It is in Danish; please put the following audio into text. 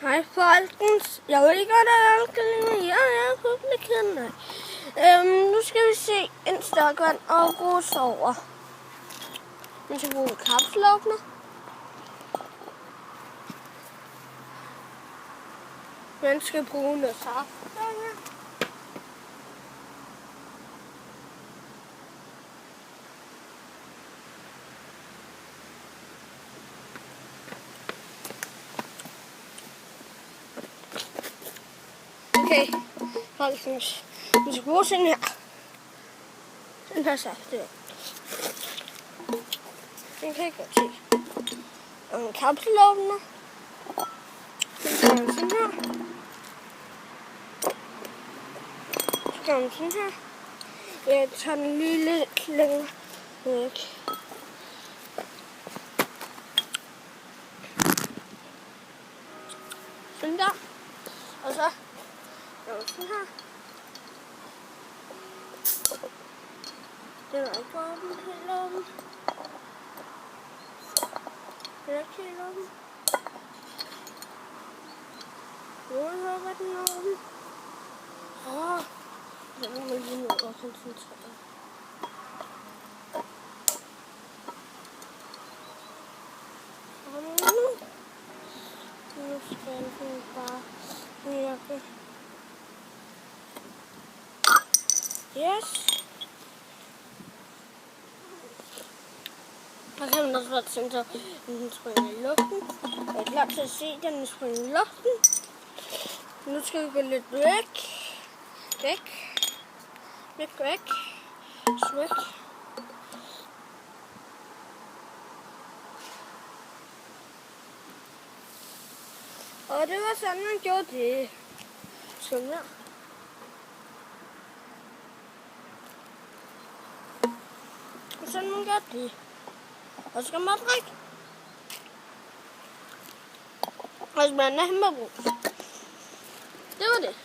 Hej folkens, jeg vil ikke godt have alkalin, jeg er publikum. Nu skal vi se en stokvand og bruges over. Vi skal bruge en kapselåbner. Man skal bruge noget saft. Okay, folkens, vi skal bruge sådan her. Den her saft der. Den kan jeg godt se. Og en kapselåbner. Den gør man sådan her. Så gør man sådan her. Jeg tager den lige lidt længere væk. Sådan der. Og så gør man sådan her. Det var ikke åben helt åben. Det er ikke helt åben. Nu håber den åben. Så må man lige nå at koncentrere. Nu skal den bare virke. Yes. Så kan man også godt tænke sig, at den springer i luften. Jeg er klar til at se, at den springer i luften. Nu skal vi gå lidt væk. Væk. Væk. Og det var sådan, man gjorde det. Sådan her. Og sådan man gør det. Og så skal man drikke. Og så man er hemmerbrug. Det var det.